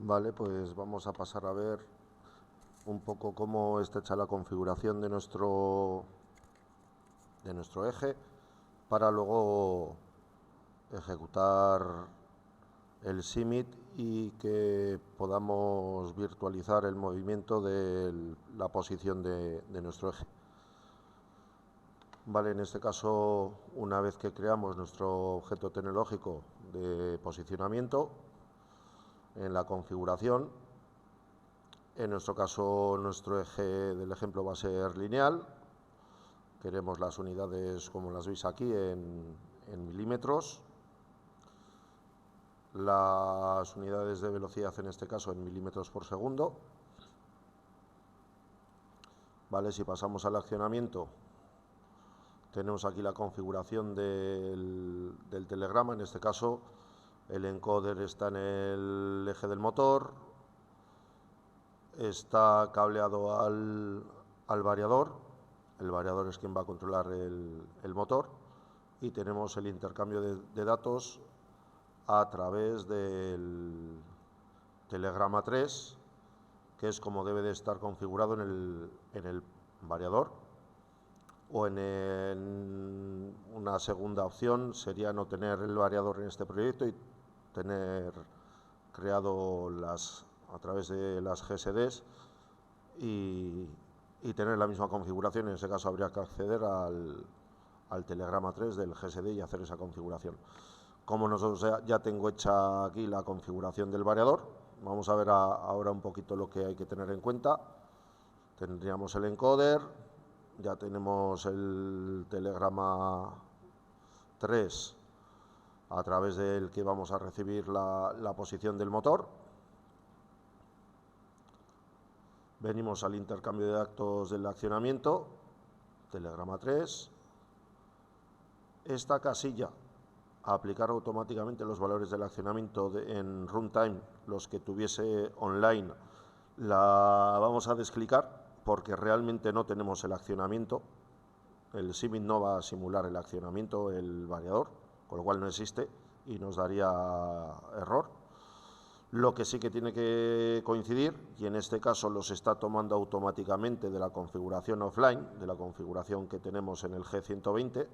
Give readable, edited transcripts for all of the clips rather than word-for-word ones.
Vale, pues vamos a pasar a ver un poco cómo está hecha la configuración de nuestro eje para luego ejecutar el simit y que podamos virtualizar el movimiento de la posición de nuestro eje. Vale, en este caso, una vez que creamos nuestro objeto tecnológico de posicionamiento, en la configuración, en nuestro caso, nuestro eje del ejemplo va a ser lineal. Queremos las unidades, como las veis aquí, en milímetros. Las unidades de velocidad, en este caso, en milímetros por segundo. Vale, si pasamos al accionamiento, tenemos aquí la configuración del telegrama. En este caso, el encoder está en el eje del motor, está cableado al variador. El variador es quien va a controlar el motor, y tenemos el intercambio de datos a través del telegrama 3, que es como debe de estar configurado en el variador. O en una segunda opción sería no tener el variador en este proyecto y tener creado a través de las GSDs y tener la misma configuración. En ese caso habría que acceder al telegrama 3 del GSD y hacer esa configuración. Como nosotros ya tengo hecha aquí la configuración del variador, vamos a ver ahora un poquito lo que hay que tener en cuenta. Tendríamos el encoder, ya tenemos el telegrama 3 a través del que vamos a recibir la posición del motor. Venimos al intercambio de datos del accionamiento, telegrama 3. Esta casilla, a aplicar automáticamente los valores del accionamiento en runtime, los que tuviese online, la vamos a desclicar porque realmente no tenemos el accionamiento. El simit no va a simular el accionamiento, el variador, con lo cual no existe y nos daría error. Lo que sí que tiene que coincidir, y en este caso los está tomando automáticamente de la configuración offline, de la configuración que tenemos en el G120,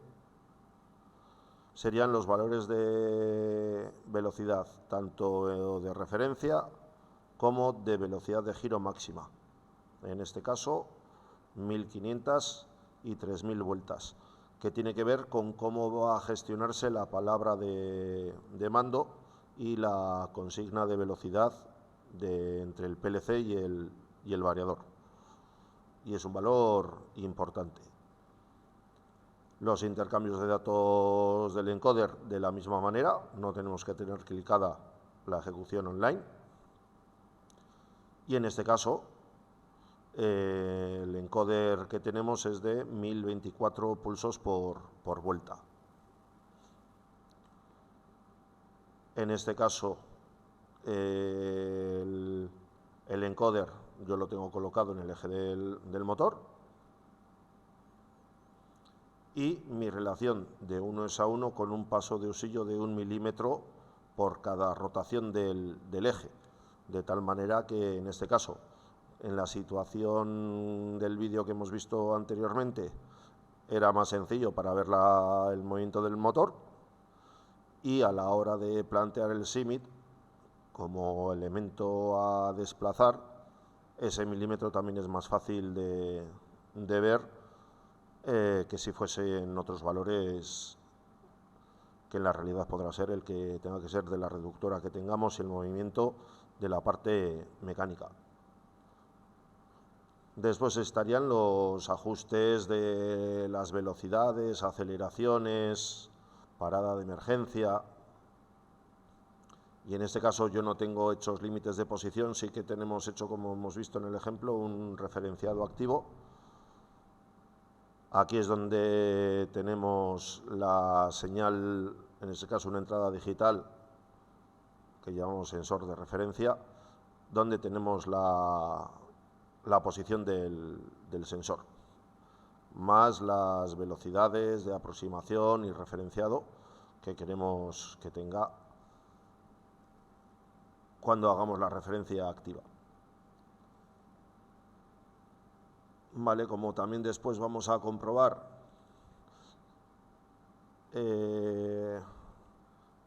serían los valores de velocidad, tanto de referencia como de velocidad de giro máxima. En este caso, 1500 y 3000 vueltas, que tiene que ver con cómo va a gestionarse la palabra de mando y la consigna de velocidad entre el PLC y el variador. Y es un valor importante. Los intercambios de datos del encoder, de la misma manera, no tenemos que tener clicada la ejecución online. Y en este caso, el encoder que tenemos es de 1024 pulsos por vuelta. En este caso, el encoder yo lo tengo colocado en el eje del motor, y mi relación de 1:1 con un paso de usillo de 1 milímetro por cada rotación del eje, de tal manera que en este caso, en la situación del vídeo que hemos visto anteriormente, era más sencillo para ver el movimiento del motor, y a la hora de plantear el simit como elemento a desplazar, ese milímetro también es más fácil de ver que si fuese en otros valores, que en la realidad podrá ser el que tenga que ser de la reductora que tengamos y el movimiento de la parte mecánica. Después estarían los ajustes de las velocidades, aceleraciones, parada de emergencia. Y en este caso yo no tengo hechos límites de posición, sí que tenemos hecho, como hemos visto en el ejemplo, un referenciado activo. Aquí es donde tenemos la señal, en este caso una entrada digital, que llamamos sensor de referencia, donde tenemos la posición del sensor, más las velocidades de aproximación y referenciado que queremos que tenga cuando hagamos la referencia activa. Vale, como también después vamos a comprobar,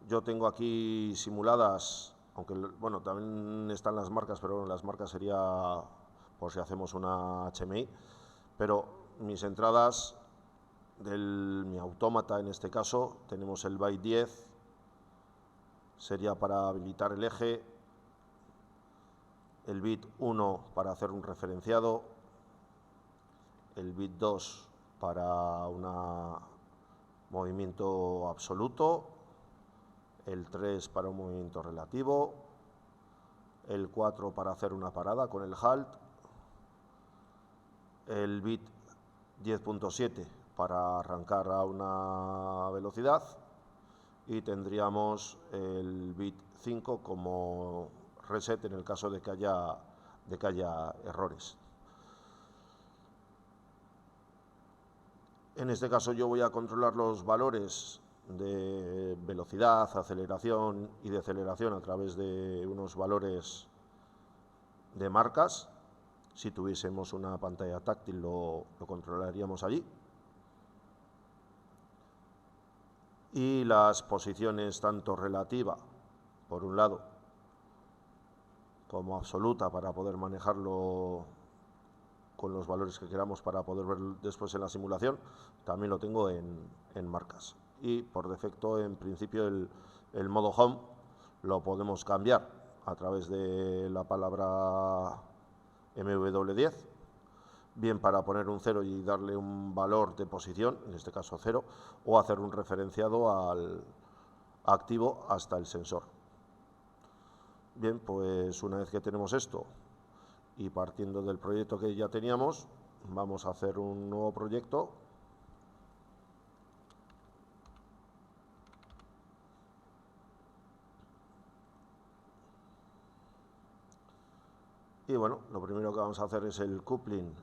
yo tengo aquí simuladas, aunque bueno, también están las marcas, pero las marcas sería por si hacemos una HMI, pero mis entradas mi autómata en este caso, tenemos el byte 10, sería para habilitar el eje, el bit 1 para hacer un referenciado, el bit 2 para un movimiento absoluto, el 3 para un movimiento relativo, el 4 para hacer una parada con el halt, el bit 10.7 para arrancar a una velocidad y tendríamos el bit 5 como reset en el caso de que haya errores. En este caso yo voy a controlar los valores de velocidad, aceleración y deceleración a través de unos valores de marcas. Si tuviésemos una pantalla táctil lo controlaríamos allí. Y las posiciones tanto relativa, por un lado, como absoluta para poder manejarlo con los valores que queramos para poder ver después en la simulación, también lo tengo en marcas. Y por defecto, en principio, el modo home lo podemos cambiar a través de la palabra MW10, bien para poner un 0 y darle un valor de posición, en este caso 0, o hacer un referenciado al activo hasta el sensor. Bien, pues una vez que tenemos esto, y partiendo del proyecto que ya teníamos, vamos a hacer un nuevo proyecto. Y bueno, lo primero que vamos a hacer es el coupling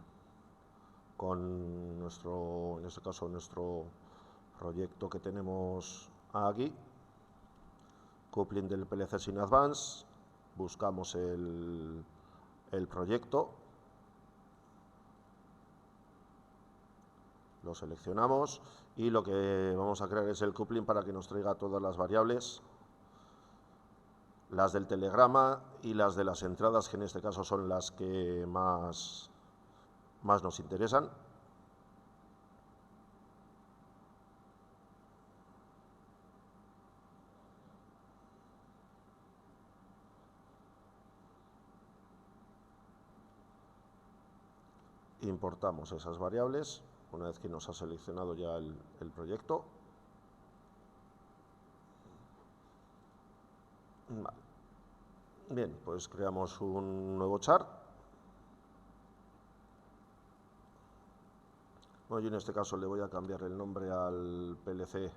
con nuestro, en este caso, nuestro proyecto que tenemos aquí. Coupling del PLC sin Advance. Buscamos el proyecto, lo seleccionamos y lo que vamos a crear es el coupling para que nos traiga todas las variables, las del telegrama y las de las entradas, que en este caso son las que más nos interesan. Importamos esas variables una vez que nos ha seleccionado ya el proyecto. Vale. Bien, pues creamos un nuevo chart. Bueno, yo en este caso le voy a cambiar el nombre al PLC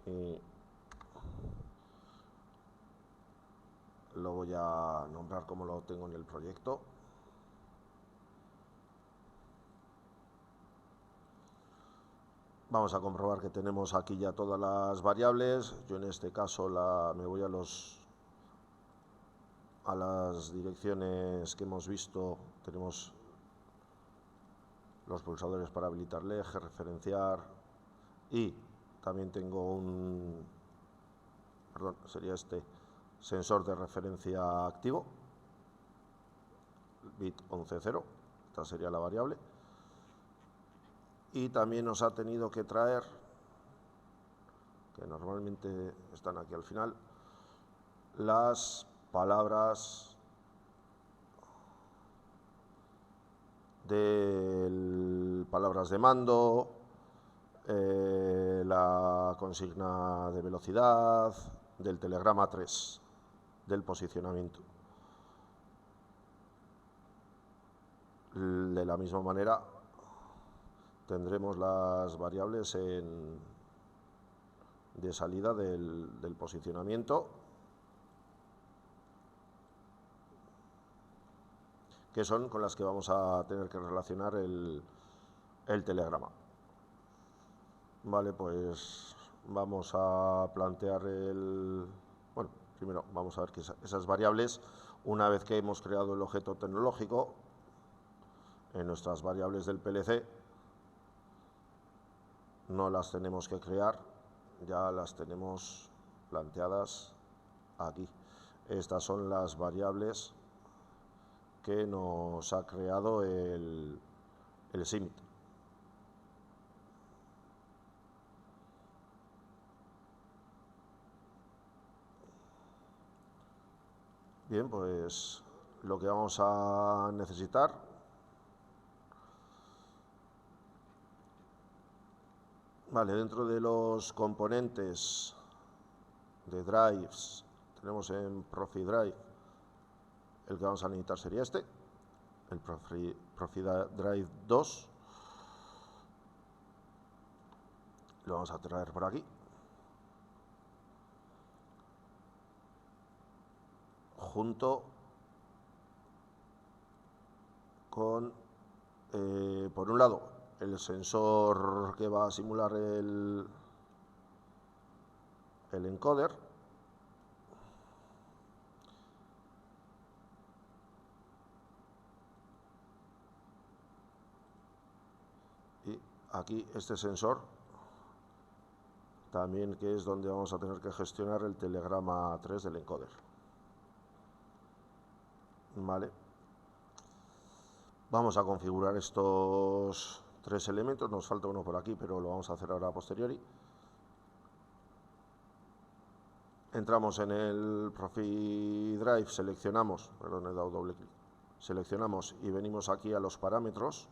y lo voy a nombrar como lo tengo en el proyecto. Vamos a comprobar que tenemos aquí ya todas las variables. Yo en este caso me voy a las direcciones que hemos visto. Tenemos los pulsadores para habilitar el eje, referenciar, y también tengo sería este sensor de referencia activo, bit 11.0, esta sería la variable. Y también nos ha tenido que traer, que normalmente están aquí al final, las palabras palabras de mando, la consigna de velocidad, del telegrama 3, del posicionamiento. De la misma manera tendremos las variables de salida del posicionamiento, que son con las que vamos a tener que relacionar el telegrama. Vale, pues vamos a plantear primero vamos a ver que esas variables, una vez que hemos creado el objeto tecnológico, en nuestras variables del PLC, no las tenemos que crear, ya las tenemos planteadas aquí. Estas son las variables que nos ha creado el SIMIT. Bien, pues lo que vamos a necesitar dentro de los componentes de drives, tenemos en ProfiDrive, el que vamos a necesitar sería este, el ProfiDrive 2. Lo vamos a traer por aquí. Junto con, por un lado, el sensor que va a simular el encoder, y aquí este sensor también, que es donde vamos a tener que gestionar el telegrama 3 del encoder. Vale. Vamos a configurar estos 3 elementos, nos falta uno por aquí, pero lo vamos a hacer ahora a posteriori. Entramos en el ProfiDrive, seleccionamos, perdón, he dado doble clic, seleccionamos y venimos aquí a los parámetros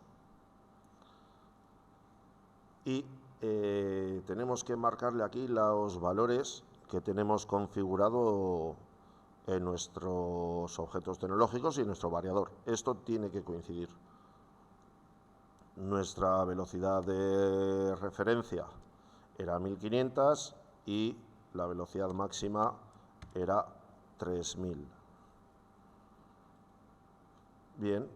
y tenemos que marcarle aquí los valores que tenemos configurado en nuestros objetos tecnológicos y en nuestro variador. Esto tiene que coincidir. Nuestra velocidad de referencia era 1500 y la velocidad máxima era 3000. Bien.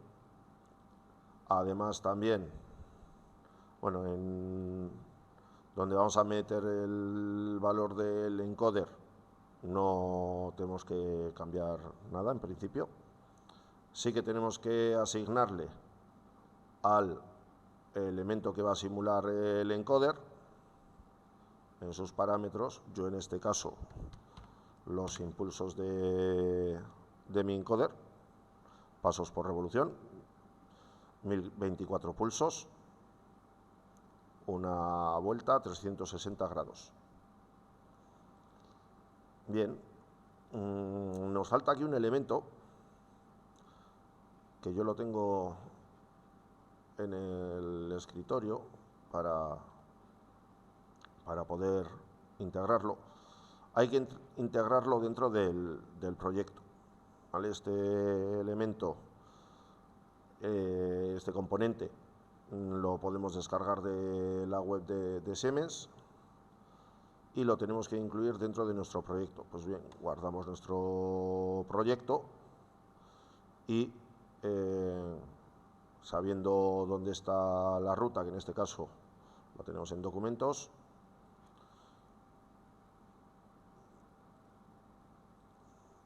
Además también, bueno, en donde vamos a meter el valor del encoder no tenemos que cambiar nada en principio. Sí que tenemos que asignarle al elemento que va a simular el encoder en sus parámetros, yo en este caso los impulsos de mi encoder, pasos por revolución, 1024 pulsos, una vuelta a 360 grados. Bien, nos falta aquí un elemento que yo lo tengo en el escritorio para poder integrarlo. Hay que integrarlo dentro del proyecto, ¿vale? Este elemento, este componente, lo podemos descargar de la web de Siemens y lo tenemos que incluir dentro de nuestro proyecto. Pues bien, guardamos nuestro proyecto y sabiendo dónde está la ruta, que en este caso la tenemos en documentos,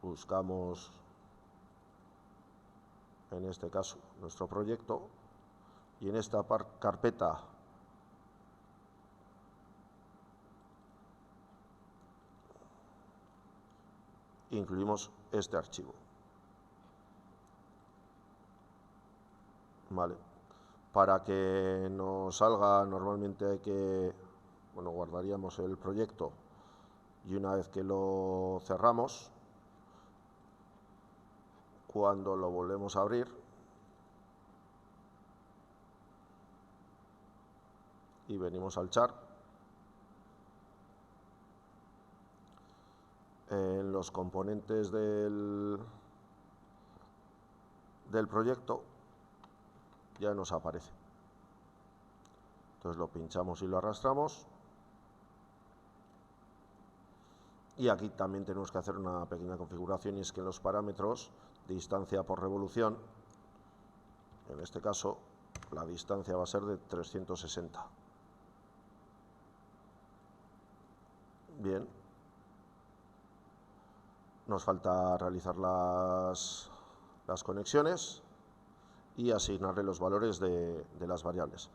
buscamos en este caso nuestro proyecto y en esta carpeta incluimos este archivo. Vale. Para que nos salga, normalmente hay que, bueno, guardaríamos el proyecto y una vez que lo cerramos, cuando lo volvemos a abrir, y venimos al chart, en los componentes del proyecto ya nos aparece. Entonces lo pinchamos y lo arrastramos. Y aquí también tenemos que hacer una pequeña configuración, y es que en los parámetros de distancia por revolución, en este caso, la distancia va a ser de 360. Bien. Nos falta realizar las conexiones y asignarle los valores de las variables.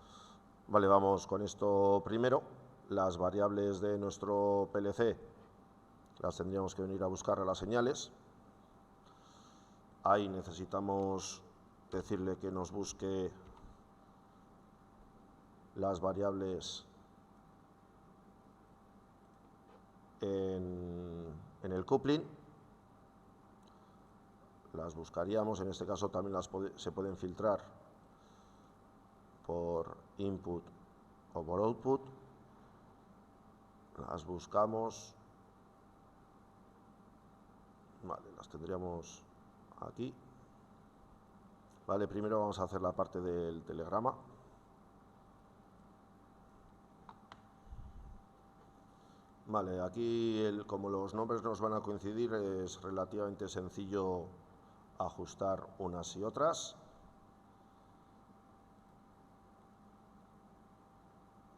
Vale, vamos con esto primero. Las variables de nuestro PLC las tendríamos que venir a buscar a las señales. Ahí necesitamos decirle que nos busque las variables en el coupling. Las buscaríamos, en este caso también se pueden filtrar por input o por output. Las buscamos. Vale, las tendríamos aquí. Vale, primero vamos a hacer la parte del telegrama. Vale, aquí como los nombres nos van a coincidir, es relativamente sencillo ajustar unas y otras.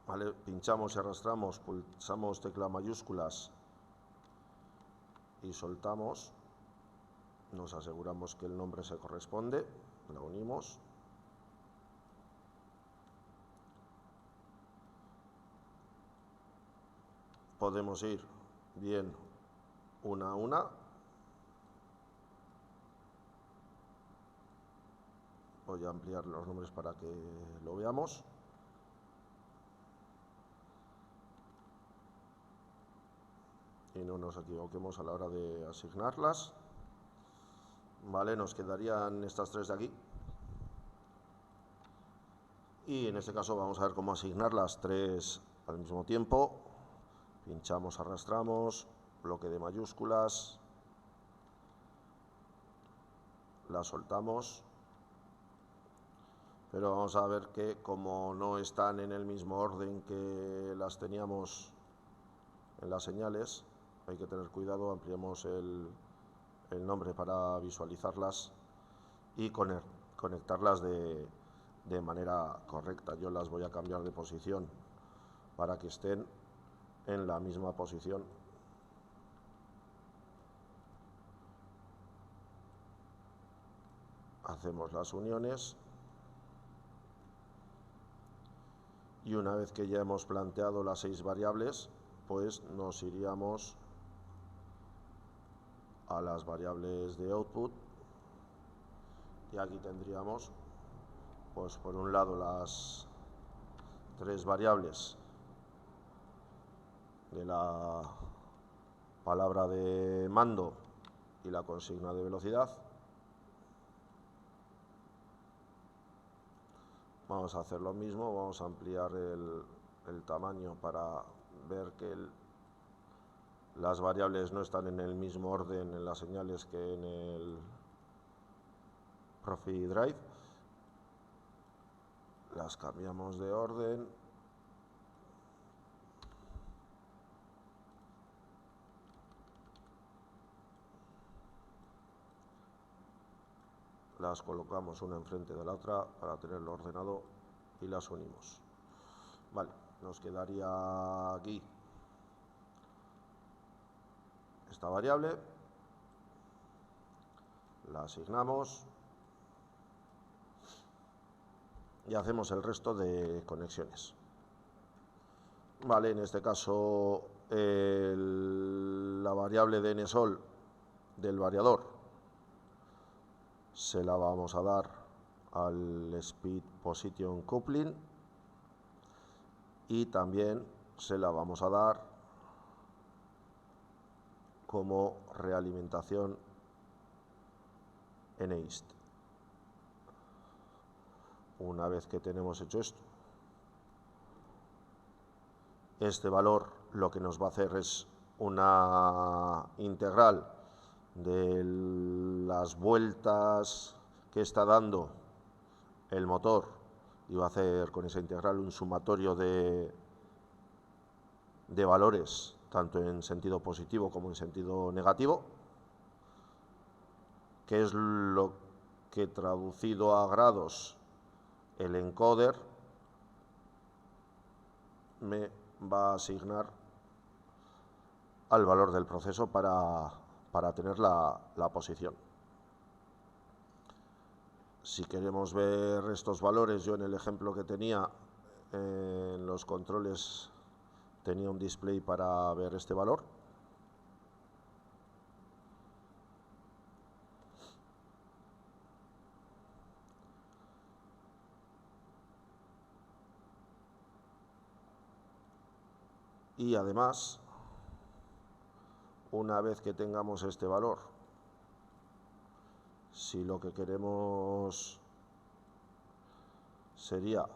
Vale, pinchamos y arrastramos, pulsamos tecla mayúsculas y soltamos. Nos aseguramos que el nombre se corresponde, la unimos. Podemos ir bien una a una. Voy a ampliar los nombres para que lo veamos. Y no nos equivoquemos a la hora de asignarlas. Vale, nos quedarían estas tres de aquí. Y en este caso vamos a ver cómo asignar las tres al mismo tiempo. Pinchamos, arrastramos, bloque de mayúsculas, las soltamos. Pero vamos a ver que como no están en el mismo orden que las teníamos en las señales, hay que tener cuidado, ampliamos el nombre para visualizarlas y conectarlas de manera correcta. Yo las voy a cambiar de posición para que estén en la misma posición. Hacemos las uniones y una vez que ya hemos planteado las 6 variables, pues nos iríamos a las variables de output y aquí tendríamos, pues por un lado, las 3 variables de la palabra de mando y la consigna de velocidad. Vamos a hacer lo mismo, vamos a ampliar el tamaño para ver que las variables no están en el mismo orden en las señales que en el Profi Drive. Las cambiamos de orden. Las colocamos una enfrente de la otra para tenerlo ordenado y las unimos. Vale, nos quedaría aquí esta variable, la asignamos y hacemos el resto de conexiones. Vale, en este caso la variable de nsol del variador se la vamos a dar al speed position coupling y también se la vamos a dar como realimentación en east. Una vez que tenemos hecho esto, este valor lo que nos va a hacer es una integral de las vueltas que está dando el motor y va a hacer con esa integral un sumatorio de valores tanto en sentido positivo como en sentido negativo, que es lo que traducido a grados el encoder me va a asignar al valor del proceso para para tener la posición. Si queremos ver estos valores, yo en el ejemplo que tenía, en los controles tenía un display para ver este valor. Y además, una vez que tengamos este valor, si lo que queremos sería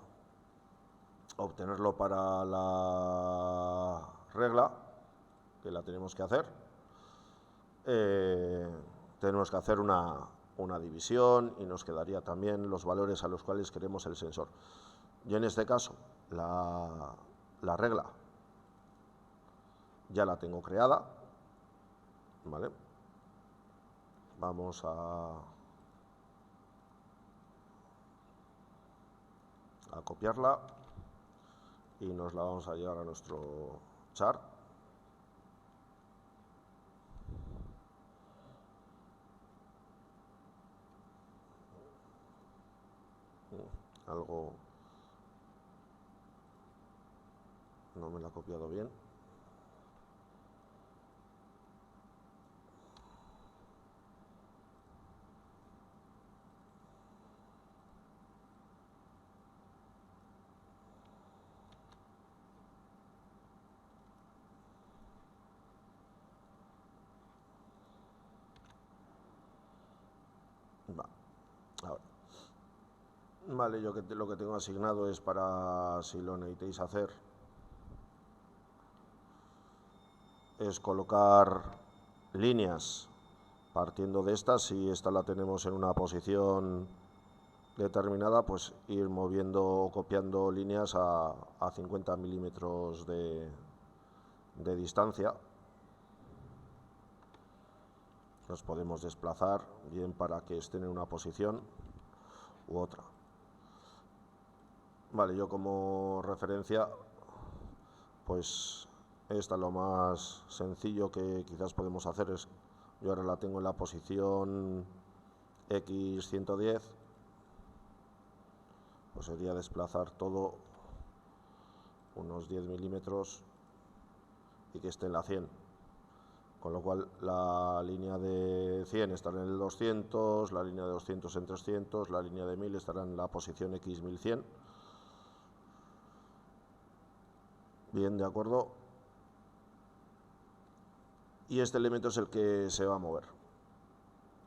obtenerlo para la regla, que la tenemos que hacer, tenemos que hacer una división y nos quedaría también los valores a los cuales queremos el sensor. Yo en este caso, la regla ya la tengo creada, ¿vale? Vamos a copiarla y nos la vamos a llevar a nuestro chart. Algo no me la ha copiado bien. Ahora. Vale, yo lo que tengo asignado es para, si lo necesitéis hacer, es colocar líneas partiendo de estas. Si esta la tenemos en una posición determinada, pues ir moviendo o copiando líneas a 50 milímetros de distancia. Los podemos desplazar bien para que estén en una posición u otra. Vale, yo como referencia, pues esta lo más sencillo que quizás podemos hacer es, yo ahora la tengo en la posición X110, pues sería desplazar todo unos 10 milímetros y que esté en la 100. Con lo cual la línea de 100 estará en el 200, la línea de 200 en 300, la línea de 1000 estará en la posición X1100. Bien, de acuerdo. Y este elemento es el que se va a mover.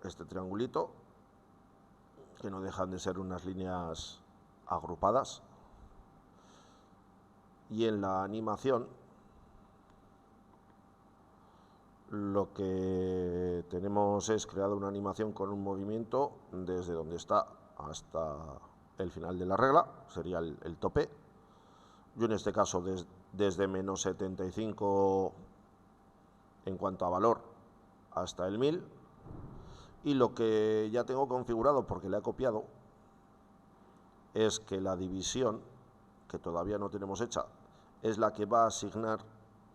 Este triangulito, que no dejan de ser unas líneas agrupadas. Y en la animación, lo que tenemos es creado una animación con un movimiento desde donde está hasta el final de la regla, sería el tope. Yo en este caso desde menos 75 en cuanto a valor hasta el 1000, y lo que ya tengo configurado porque le he copiado es que la división, que todavía no tenemos hecha, es la que va a asignar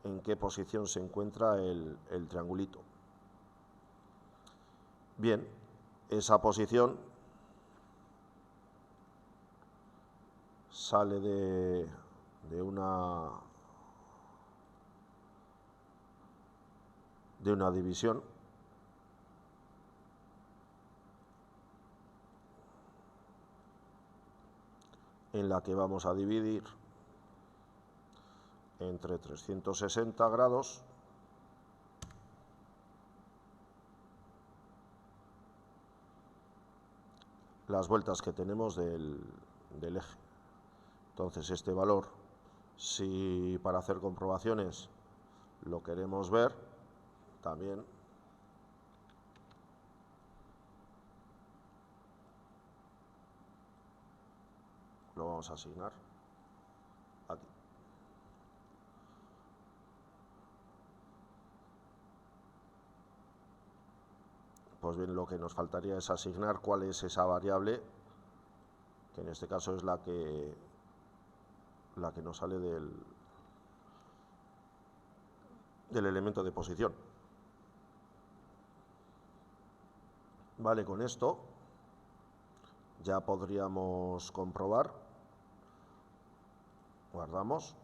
en qué posición se encuentra el triangulito. Bien, esa posición sale de una división en la que vamos a dividir entre 360 grados las vueltas que tenemos del eje. Entonces este valor, si para hacer comprobaciones lo queremos ver, también lo vamos a asignar aquí. Pues bien, lo que nos faltaría es asignar cuál es esa variable, que en este caso es la que nos sale del elemento de posición. Vale, con esto ya podríamos comprobar. Guardamos.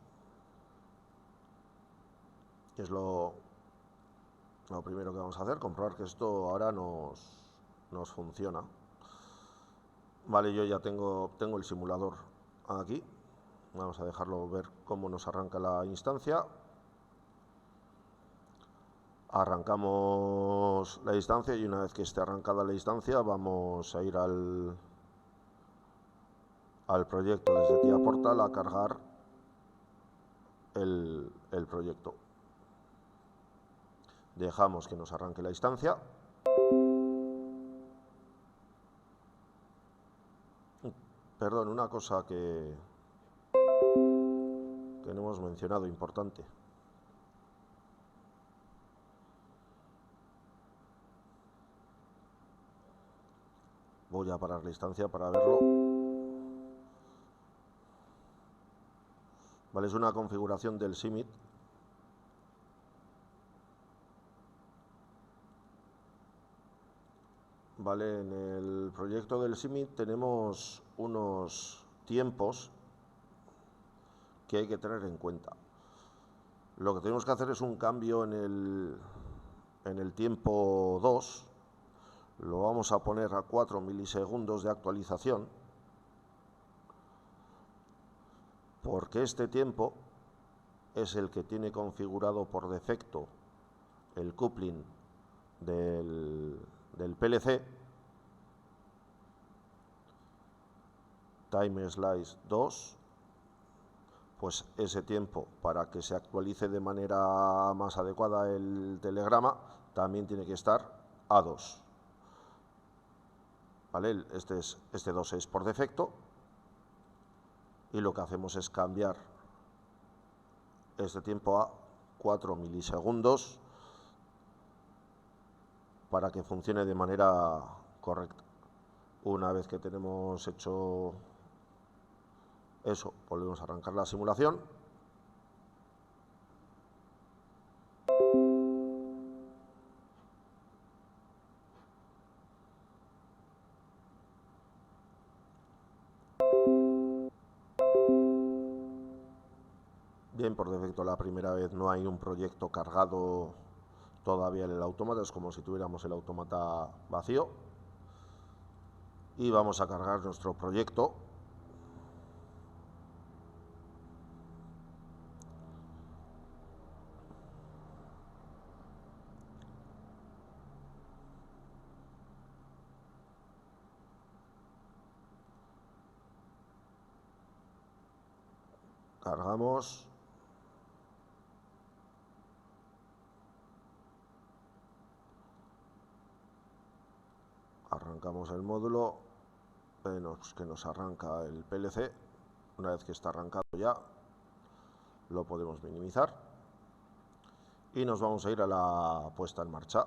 Que es lo primero que vamos a hacer, comprobar que esto ahora nos funciona. Vale, yo ya tengo el simulador aquí. Vamos a dejarlo ver cómo nos arranca la instancia. Arrancamos la instancia y una vez que esté arrancada la instancia vamos a ir al proyecto desde TIA Portal a cargar el proyecto. Dejamos que nos arranque la instancia. Perdón, una cosa que no hemos mencionado, importante. Voy a parar la instancia para verlo. Vale, es una configuración del SIMIT. Vale, en el proyecto del SIMIT tenemos unos tiempos que hay que tener en cuenta. Lo que tenemos que hacer es un cambio en el tiempo 2. Lo vamos a poner a 4 milisegundos de actualización, porque este tiempo es el que tiene configurado por defecto el coupling del PLC, Time Slice 2, pues ese tiempo, para que se actualice de manera más adecuada el telegrama, también tiene que estar a 2. ¿Vale? Este 2 es por defecto y lo que hacemos es cambiar este tiempo a 4 milisegundos para que funcione de manera correcta. Una vez que tenemos hecho eso, volvemos a arrancar la simulación. Bien, por defecto la primera vez no hay un proyecto cargado todavía en el autómata, es como si tuviéramos el autómata vacío. Y vamos a cargar nuestro proyecto. Cargamos. Arrancamos el módulo, que nos arranca el PLC. Una vez que está arrancado ya, lo podemos minimizar. Y nos vamos a ir a la puesta en marcha.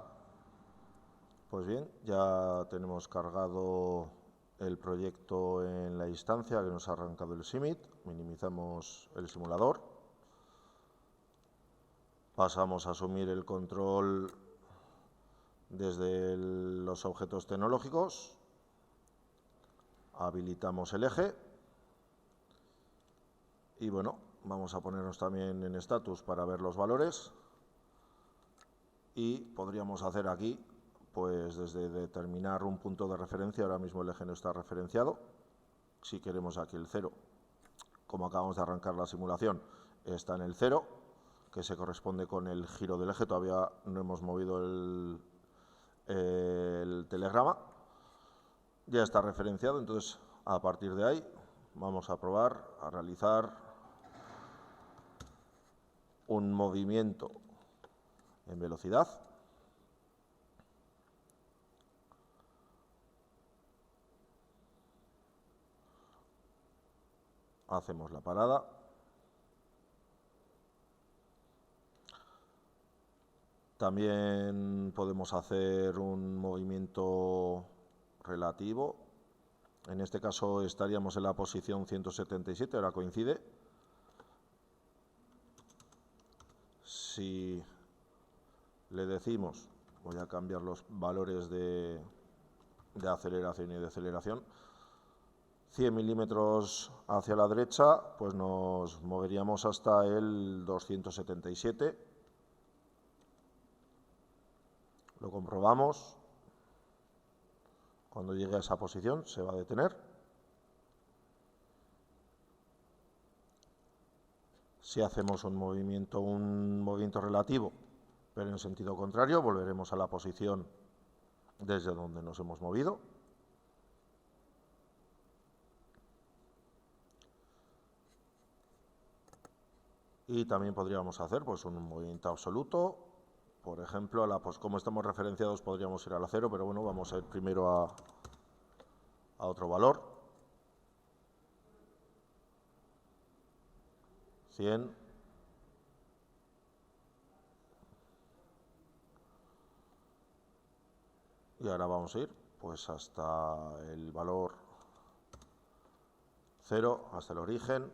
Pues bien, ya tenemos cargado el proyecto en la instancia que nos ha arrancado el SIMIT. Minimizamos el simulador. Pasamos a asumir el control desde los objetos tecnológicos. Habilitamos el eje. Y bueno, vamos a ponernos también en status para ver los valores. Y podríamos hacer aquí, pues desde determinar un punto de referencia, ahora mismo el eje no está referenciado. Si queremos aquí el 0, como acabamos de arrancar la simulación, está en el 0, que se corresponde con el giro del eje, todavía no hemos movido el telegrama. Ya está referenciado, entonces a partir de ahí vamos a probar a realizar un movimiento en velocidad. Hacemos la parada. También podemos hacer un movimiento relativo. En este caso estaríamos en la posición 177, ahora coincide. Si le decimos, voy a cambiar los valores de de aceleración y deceleración. 100 milímetros hacia la derecha, pues nos moveríamos hasta el 277. Lo comprobamos. Cuando llegue a esa posición se va a detener. Si hacemos un movimiento relativo, pero en sentido contrario, volveremos a la posición desde donde nos hemos movido. Y también podríamos hacer pues, un movimiento absoluto. Por ejemplo, como estamos referenciados, podríamos ir a la 0, pero bueno, vamos a ir primero a otro valor. 100. Y ahora vamos a ir pues hasta el valor 0, hasta el origen.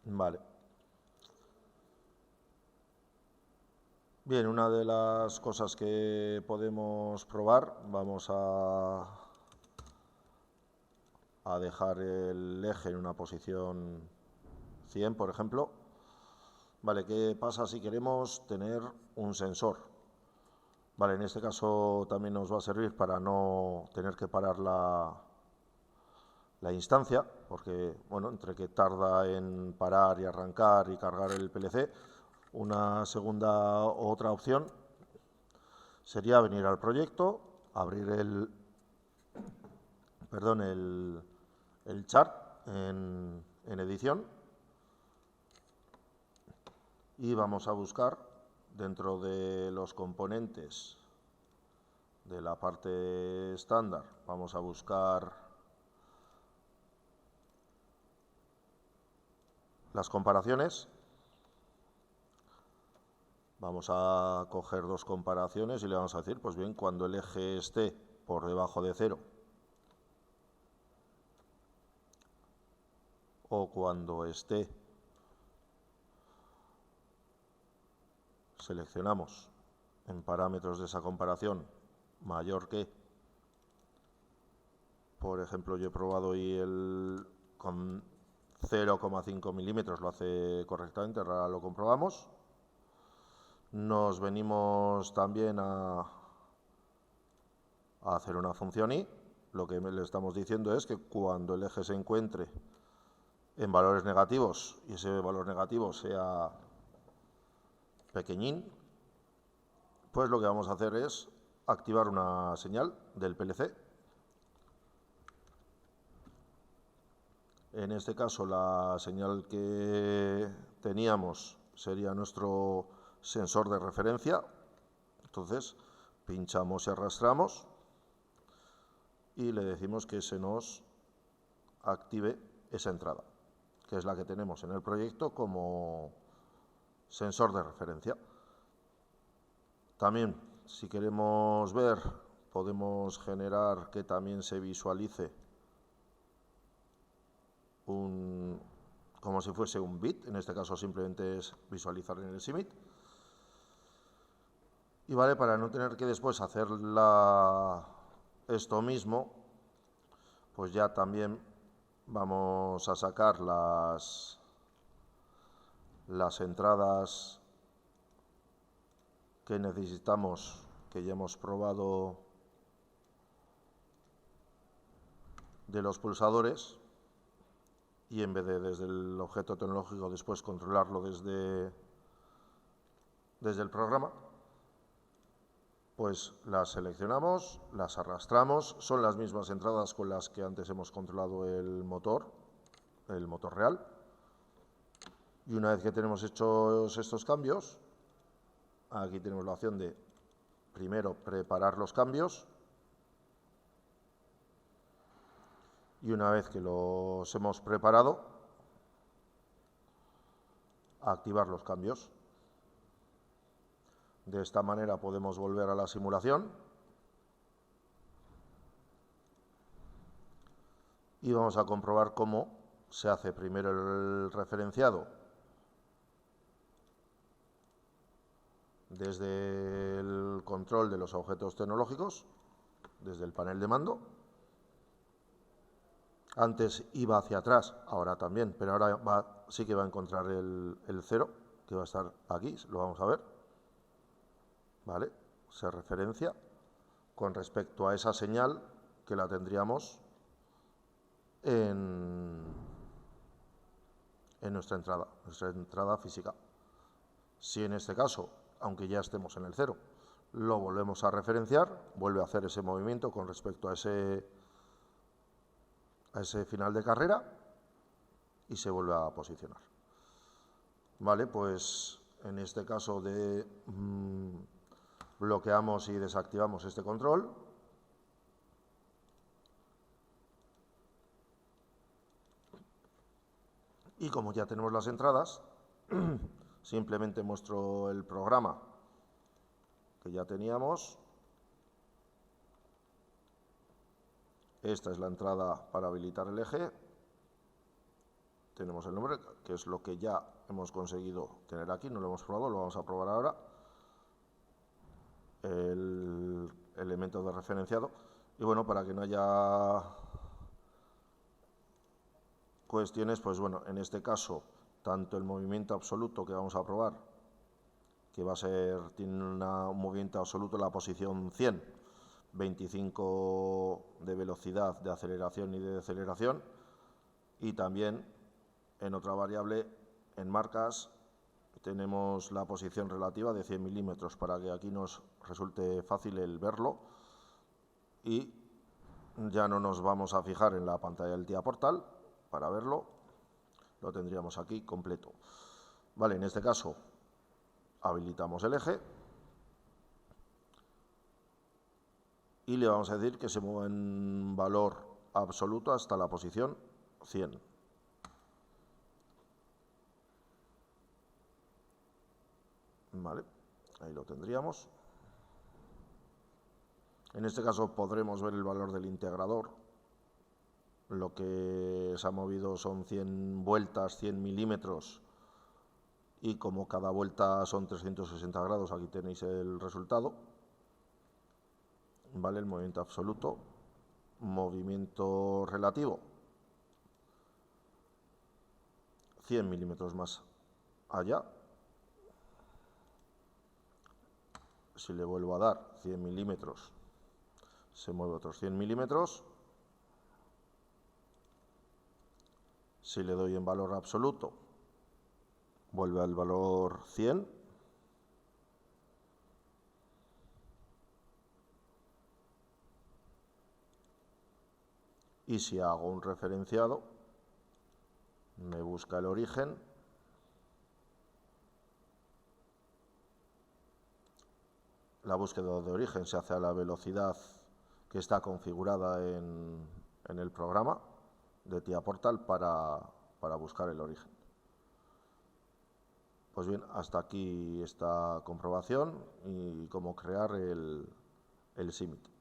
Vale. Bien, una de las cosas que podemos probar, vamos a dejar el eje en una posición 100, por ejemplo. Vale, ¿qué pasa si queremos tener un sensor? Vale, en este caso también nos va a servir para no tener que parar la instancia, porque, bueno, entre que tarda en parar y arrancar y cargar el PLC, una segunda o otra opción sería venir al proyecto, abrir el chart en edición y vamos a buscar dentro de los componentes de la parte estándar, vamos a buscar las comparaciones. Vamos a coger dos comparaciones y le vamos a decir, pues bien, cuando el eje esté por debajo de 0 o cuando esté, seleccionamos en parámetros de esa comparación mayor que, por ejemplo, yo he probado y con 0,5 milímetros lo hace correctamente, ahora lo comprobamos. Nos venimos también a hacer una función y lo que le estamos diciendo es que cuando el eje se encuentre en valores negativos y ese valor negativo sea pequeñín, pues lo que vamos a hacer es activar una señal del PLC. En este caso la señal que teníamos sería nuestro sensor de referencia. Entonces pinchamos y arrastramos y le decimos que se nos active esa entrada, que es la que tenemos en el proyecto como sensor de referencia. También, si queremos ver, podemos generar que también se visualice como si fuese un bit, en este caso simplemente es visualizar en el SIMIT. Y vale, para no tener que después hacer esto mismo, pues ya también vamos a sacar las entradas que necesitamos, que ya hemos probado de los pulsadores, y en vez de desde el objeto tecnológico después controlarlo desde el programa, pues las seleccionamos, las arrastramos, son las mismas entradas con las que antes hemos controlado el motor real. Y una vez que tenemos hechos estos cambios, aquí tenemos la opción de primero preparar los cambios y una vez que los hemos preparado, activar los cambios. De esta manera podemos volver a la simulación y vamos a comprobar cómo se hace primero el referenciado desde el control de los objetos tecnológicos, desde el panel de mando. Antes iba hacia atrás, ahora también, pero ahora sí que va a encontrar el 0, que va a estar aquí, lo vamos a ver. ¿Vale? Se referencia con respecto a esa señal que la tendríamos en nuestra entrada física. Si en este caso, aunque ya estemos en el 0, lo volvemos a referenciar, vuelve a hacer ese movimiento con respecto a ese final de carrera y se vuelve a posicionar. Vale, pues en este caso bloqueamos y desactivamos este control. Y como ya tenemos las entradas, simplemente muestro el programa que ya teníamos. Esta es la entrada para habilitar el eje. Tenemos el nombre, que es lo que ya hemos conseguido tener aquí. No lo hemos probado, lo vamos a probar ahora. El elemento de referenciado. Y bueno, para que no haya cuestiones, pues bueno, en este caso, tanto el movimiento absoluto que vamos a probar, que va a ser, tiene un movimiento absoluto en la posición 100, 25 de velocidad de aceleración y de deceleración, y también en otra variable, en marcas, tenemos la posición relativa de 100 milímetros para que aquí nos resulte fácil el verlo, y ya no nos vamos a fijar en la pantalla del TIA Portal para verlo, lo tendríamos aquí completo. Vale, en este caso habilitamos el eje y le vamos a decir que se mueva en valor absoluto hasta la posición 100. Vale, ahí lo tendríamos. En este caso podremos ver el valor del integrador. Lo que se ha movido son 100 vueltas, 100 milímetros, y como cada vuelta son 360 grados, aquí tenéis el resultado. Vale, el movimiento absoluto, movimiento relativo, 100 milímetros más allá. Si le vuelvo a dar 100 milímetros, se mueve otros 100 milímetros. Si le doy en valor absoluto, vuelve al valor 100. Y si hago un referenciado, me busca el origen. La búsqueda de origen se hace a la velocidad que está configurada en el programa de TIA Portal para buscar el origen. Pues bien, hasta aquí esta comprobación y cómo crear el SIMIT.